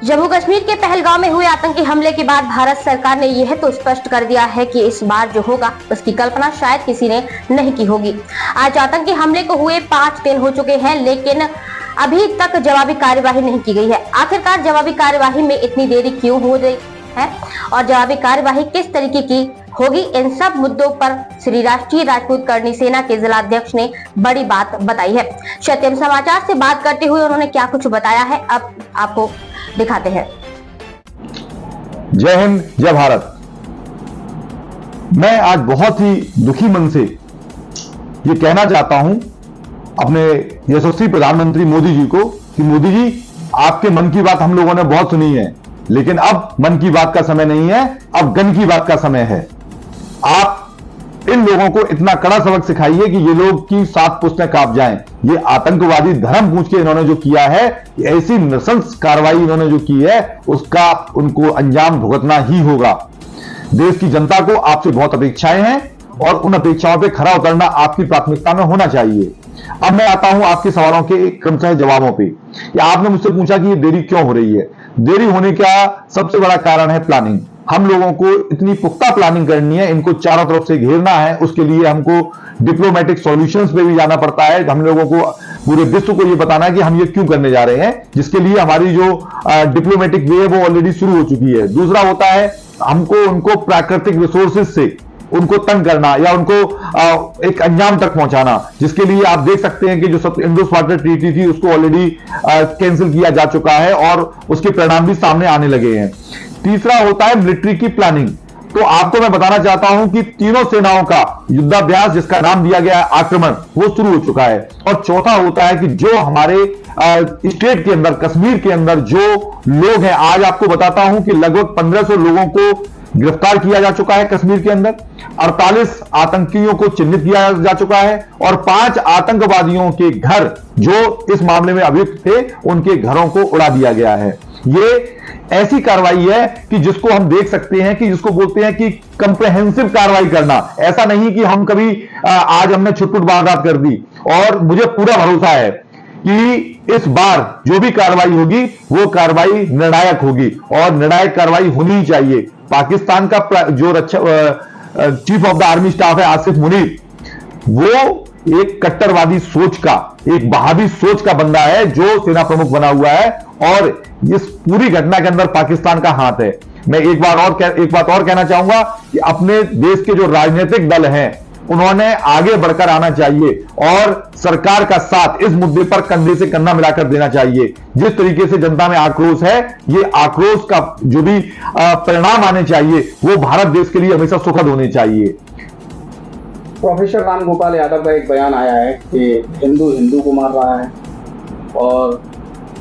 जम्मू कश्मीर के पहलगाम में हुए आतंकी हमले के बाद भारत सरकार ने यह तो स्पष्ट कर दिया है कि इस बार जो होगा उसकी कल्पना शायद किसी ने नहीं की होगी। आज आतंकी हमले को हुए 5 दिन हो चुके हैं, लेकिन अभी तक जवाबी कार्यवाही नहीं की गई है। आखिरकार जवाबी कार्यवाही में इतनी देरी क्यों हो रही है और जवाबी कार्यवाही किस तरीके की होगी, इन सब मुद्दों पर श्री राष्ट्रीय राजपूत करणी सेना के जिलाध्यक्ष ने बड़ी बात बताई है। सत्यम समाचार से बात करते हुए उन्होंने क्या कुछ बताया है, अब आपको दिखाते हैं। जय हिंद, जय भारत। मैं आज बहुत ही दुखी मन से ये कहना चाहता हूं अपने यशस्वी प्रधानमंत्री मोदी जी को कि मोदी जी, आपके मन की बात हम लोगों ने बहुत सुनी है, लेकिन अब मन की बात का समय नहीं है, अब गन की बात का समय है। आप इन लोगों को इतना कड़ा सबक सिखाइए कि ये लोग की 7 पुश्तें कांप जाएं। ये आतंकवादी धर्म पूछ के इन्होंने जो किया है, ऐसी नृशंस कार्रवाई इन्होंने जो की है, उसका उनको अंजाम भुगतना ही होगा। देश की जनता को आपसे बहुत अपेक्षाएं हैं और उन अपेक्षाओं पे खरा उतरना आपकी प्राथमिकता में होना चाहिए। अब मैं आता हूं आपके सवालों के क्रमशः जवाबों पे। आपने मुझसे पूछा कि ये देरी क्यों हो रही है। देरी होने का सबसे बड़ा कारण है प्लानिंग। हम लोगों को इतनी पुख्ता प्लानिंग करनी है, इनको चारों तरफ से घेरना है। उसके लिए हमको डिप्लोमेटिक सॉल्यूशंस पे भी जाना पड़ता है। हम लोगों को पूरे विश्व को ये बताना है कि हम ये क्यों करने जा रहे हैं, जिसके लिए हमारी जो डिप्लोमेटिक वे है वो ऑलरेडी शुरू हो चुकी है। दूसरा होता है हमको उनको प्राकृतिक रिसोर्सेज से उनको तंग करना या उनको एक अंजाम तक पहुंचाना, जिसके लिए आप देख सकते हैं कि जो इंडो वाटर ट्रीटी थी उसको ऑलरेडी कैंसिल किया जा चुका है और उसके परिणाम भी सामने आने लगे हैं। तीसरा होता है मिलिट्री की प्लानिंग। तो आपको मैं बताना चाहता हूं कि तीनों सेनाओं का युद्धाभ्यास, जिसका नाम दिया गया है आक्रमण, वो शुरू हो चुका है। और चौथा होता है कि जो हमारे स्टेट के अंदर, कश्मीर के अंदर जो लोग हैं, आज आपको बताता हूं कि लगभग 1500 लोगों को गिरफ्तार किया जा चुका है कश्मीर के अंदर, 48 आतंकियों को चिन्हित किया जा चुका है और 5 आतंकवादियों के घर जो इस मामले में अभियुक्त थे, उनके घरों को उड़ा दिया गया है। ये ऐसी कार्रवाई है कि जिसको हम देख सकते हैं कि जिसको बोलते हैं कि कंप्रेहेंसिव कार्रवाई करना। ऐसा नहीं कि हम कभी आज हमने छुटपुट वारदात कर दी। और मुझे पूरा भरोसा है कि इस बार जो भी कार्रवाई होगी वो कार्रवाई निर्णायक होगी और निर्णायक कार्रवाई होनी ही चाहिए। पाकिस्तान का जो chief of the army staff है आसिफ मुनीर, वो एक कट्टरवादी सोच का, एक बहादी सोच का बंदा है जो सेना प्रमुख बना हुआ है और इस पूरी घटना के अंदर पाकिस्तान का हाथ है। मैं एक बात और कहना चाहूंगा कि अपने देश के जो राजनीतिक दल हैं उन्होंने आगे बढ़कर आना चाहिए और सरकार का साथ इस मुद्दे पर कंधे से कंधा मिलाकर देना चाहिए। जिस तरीके से जनता में आक्रोश है, ये आक्रोश का जो भी परिणाम आने चाहिए वो भारत देश के लिए हमेशा सुखद होने चाहिए। प्रोफेसर राम गोपाल यादव का एक बयान आया है कि हिंदू हिंदू को मार रहा है और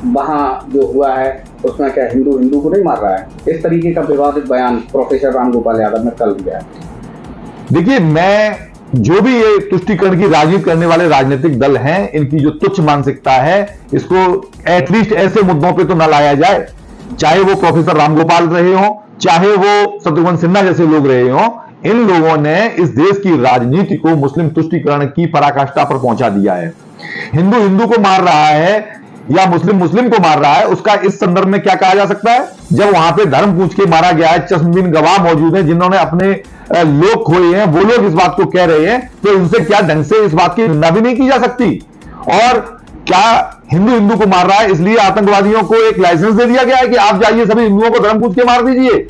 वहां जो हुआ है उसमें क्या हिंदू हिंदू को नहीं मार रहा है। इस तरीके का विवादित बयान प्रोफेसर राम गोपाल यादव ने कल दिया है। देखिए, मैं जो भी ये तुष्टीकरण की राजनीति करने वाले राजनीतिक दल हैं, इनकी जो तुच्छ मानसिकता है, इसको एटलीस्ट ऐसे मुद्दों पे तो न लाया जाए। चाहे वो प्रोफेसर रामगोपाल रहे हो, चाहे वो शत्रुघ्न सिन्हा जैसे लोग रहे हो, इन लोगों ने इस देश की राजनीति को मुस्लिम तुष्टीकरण की पराकाष्ठा पर पहुंचा दिया है। हिंदू हिंदू को मार रहा है या मुस्लिम मुस्लिम को मार रहा है, उसका इस संदर्भ में क्या कहा जा सकता है? जब वहां पे धर्म पूछ के मारा गया है, चश्मदीद गवाह मौजूद हैं जिन्होंने अपने लोग खोए हैं, वो लोग इस बात को कह रहे हैं, तो इनसे क्या ढंग से इस बात की निंदा भी नहीं की जा सकती? और क्या हिंदू हिंदू को मार रहा है इसलिए आतंकवादियों को एक लाइसेंस दे दिया गया है कि आप जाइए सभी हिंदुओं को धर्म पूछ के मार दीजिए?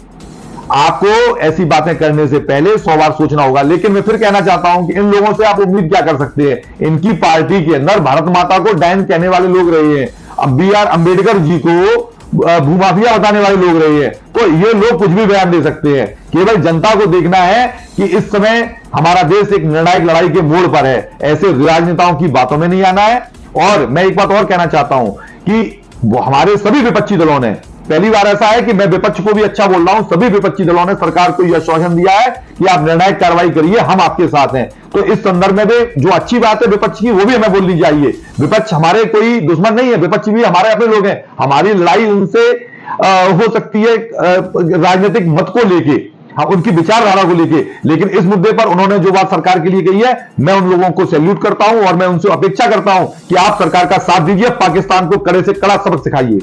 आपको ऐसी बातें करने से पहले 100 बार सोचना होगा। लेकिन मैं फिर कहना चाहता हूं कि इन लोगों से आप उम्मीद क्या कर सकते हैं? इनकी पार्टी के अंदर भारत माता को डायन कहने वाले लोग रहे हैं, अब BR अम्बेडकर जी को भूमाफिया बताने वाले लोग रहे हैं। तो ये लोग कुछ भी बयान दे सकते हैं। केवल जनता को देखना है कि इस समय हमारा देश एक निर्णायक लड़ाई के मोड़ पर है। ऐसे राजनेताओं की बातों में नहीं आना है। और मैं एक बात और कहना चाहता हूं कि हमारे सभी विपक्षी दलों ने, पहली बार ऐसा है कि मैं विपक्ष को भी अच्छा बोल रहा हूं, सभी विपक्षी दलों ने सरकार को यह आश्वासन दिया है कि आप निर्णायक कार्रवाई करिए, हम आपके साथ हैं। तो इस संदर्भ में भी जो अच्छी बात है विपक्ष की, वो भी हमें बोलनी चाहिए। विपक्ष हमारे कोई दुश्मन नहीं है, विपक्ष भी हमारे अपने लोग हैं। हमारी लड़ाई उनसे हो सकती है राजनीतिक मत को लेके, हाँ, उनकी विचारधारा को लेके, लेकिन इस मुद्दे पर उन्होंने जो बात सरकार के लिए कही है, मैं उन लोगों को सैल्यूट करता हूं और मैं उनसे अपेक्षा करता हूं कि आप सरकार का साथ दीजिए, पाकिस्तान को कड़े से कड़ा सबक सिखाइए।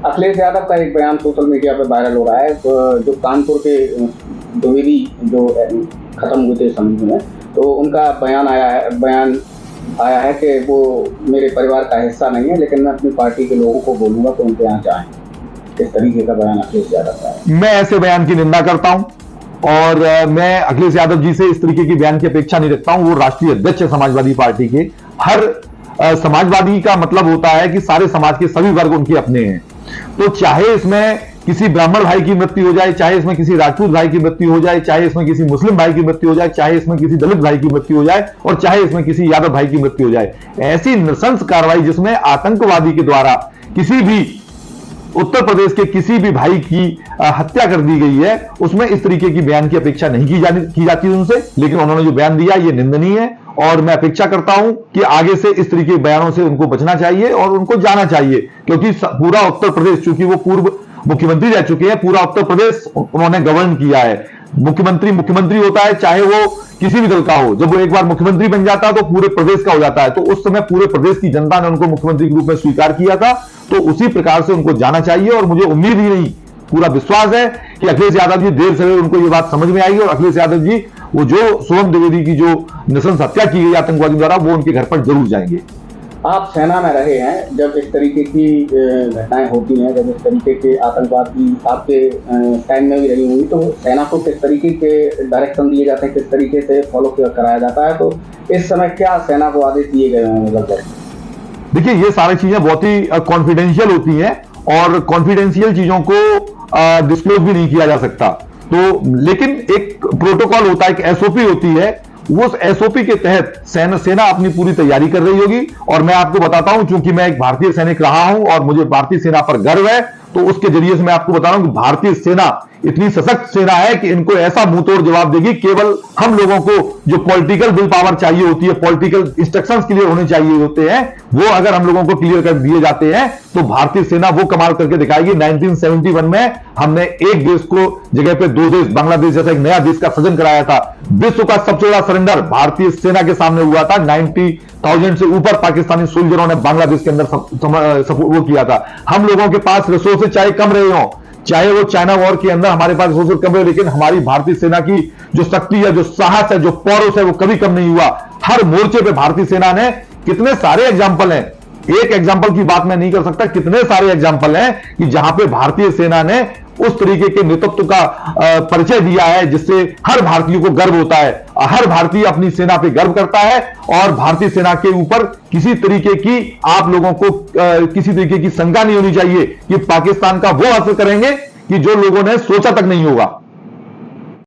अखिलेश यादव का एक बयान सोशल मीडिया पे वायरल हो रहा है, जो कानपुर के द्विवेदी जो खत्म हुए थे समूह में, तो उनका बयान आया है कि वो मेरे परिवार का हिस्सा नहीं है, लेकिन मैं अपनी पार्टी के लोगों को बोलूंगा तो उनके यहाँ जाएं। इस तरीके का बयान अखिलेश यादव का है। मैं ऐसे बयान की निंदा करता हूं और मैं अखिलेश यादव जी से इस तरीके की बयान की अपेक्षा नहीं रखता हूं। वो राष्ट्रीय अध्यक्ष है समाजवादी पार्टी के। हर समाजवादी का मतलब होता है कि सारे समाज के सभी वर्ग उनके अपने हैं। तो चाहे इसमें किसी ब्राह्मण भाई की मृत्यु हो जाए, चाहे इसमें किसी राजपूत भाई की मृत्यु हो जाए, चाहे इसमें किसी मुस्लिम भाई की मृत्यु हो जाए, चाहे इसमें किसी दलित भाई की मृत्यु हो जाए और चाहे इसमें किसी यादव भाई की मृत्यु हो जाए, ऐसी नृशंस कार्रवाई जिसमें आतंकवादी के द्वारा किसी भी उत्तर प्रदेश के किसी भी भाई की हत्या कर दी गई है, उसमें इस तरीके की बयान की अपेक्षा नहीं की जाती उनसे। लेकिन उन्होंने जो बयान दिया ये निंदनीय है और मैं अपेक्षा करता हूं कि आगे से इस तरीके के बयानों से उनको बचना चाहिए और उनको जाना चाहिए, क्योंकि पूरा उत्तर प्रदेश, चूंकि वो पूर्व मुख्यमंत्री रह चुके हैं, पूरा उत्तर प्रदेश उन्होंने गवर्न किया है। मुख्यमंत्री होता है चाहे वो किसी भी दल का हो, जब वो एक बार मुख्यमंत्री बन जाता है तो पूरे प्रदेश का हो जाता है। तो उस समय पूरे प्रदेश की जनता ने उनको मुख्यमंत्री के रूप में स्वीकार किया था, तो उसी प्रकार से उनको जाना चाहिए। और मुझे उम्मीद ही नहीं, पूरा विश्वास है कि अखिलेश यादव जी देर सवेर उनको ये बात समझ में आएगी और अखिलेश यादव जी वो जो शुभम द्विवेदी की जो नृशंस हत्या की गई आतंकवादियों द्वारा, वो उनके घर पर जरूर जाएंगे। आप सेना में रहे हैं, जब इस तरीके की घटनाएं होती हैं, जब इस तरीके के आतंकवाद की आपके टाइम में भी रही हुई, तो सेना को किस तरीके के डायरेक्शन दिए जाते हैं, किस तरीके से फॉलो कराया जाता है? तो इस समय क्या सेना को आदेश दिए गए हैं लगभग? देखिए, ये सारी चीजें बहुत ही कॉन्फिडेंशियल होती हैं और कॉन्फिडेंशियल चीजों को डिस्क्लोज भी नहीं किया जा सकता। तो लेकिन एक प्रोटोकॉल होता है, एक एसओपी होती है, वो एसओपी के तहत सेना अपनी पूरी तैयारी कर रही होगी। और मैं आपको बताता हूं, चूंकि मैं एक भारतीय सैनिक रहा हूं और मुझे भारतीय सेना पर गर्व है, तो उसके जरिए से मैं आपको बता रहा हूं कि भारतीय सेना इतनी सशक्त सेना है कि इनको ऐसा मुंह तोड़ जवाब देगी। केवल हम लोगों को जो पॉलिटिकल विल पावर चाहिए होती है, पॉलिटिकल इंस्ट्रक्शंस क्लियर होने चाहिए होते हैं, वो अगर हम लोगों को क्लियर कर दिए जाते हैं तो भारतीय सेना वो कमाल करके दिखाएगी। 1971 में हमने एक देश को जगह पे दो देश, बांग्लादेश जैसा एक नया देश का सृजन कराया था। विश्व का सबसे बड़ा सरेंडर भारतीय सेना के सामने हुआ था। 90,000 से ऊपर पाकिस्तानी सोल्जरों ने बांग्लादेश के अंदर वो किया था। हम लोगों के पास रिसोर्सेज चाहे कम रहे हो, चाहे वो चाइना वॉर के अंदर हमारे पास रिसोर्सेज कम रहे, लेकिन हमारी भारतीय सेना की जो शक्ति है, जो साहस है, जो पौरुष है, वो कभी कम नहीं हुआ। हर मोर्चे पे भारतीय सेना ने, कितने सारे एग्जाम्पल हैं, एक एग्जाम्पल की बात मैं नहीं कर सकता, कितने सारे एग्जाम्पल हैं कि जहां पे भारतीय सेना ने उस तरीके के नेतृत्व का परिचय दिया है जिससे हर भारतीय को गर्व होता है। हर भारतीय अपनी सेना पे गर्व करता है और भारतीय सेना के ऊपर किसी तरीके की, आप लोगों को किसी तरीके की शंका नहीं होनी चाहिए कि पाकिस्तान का वो असर करेंगे कि जो लोगों ने सोचा तक नहीं होगा।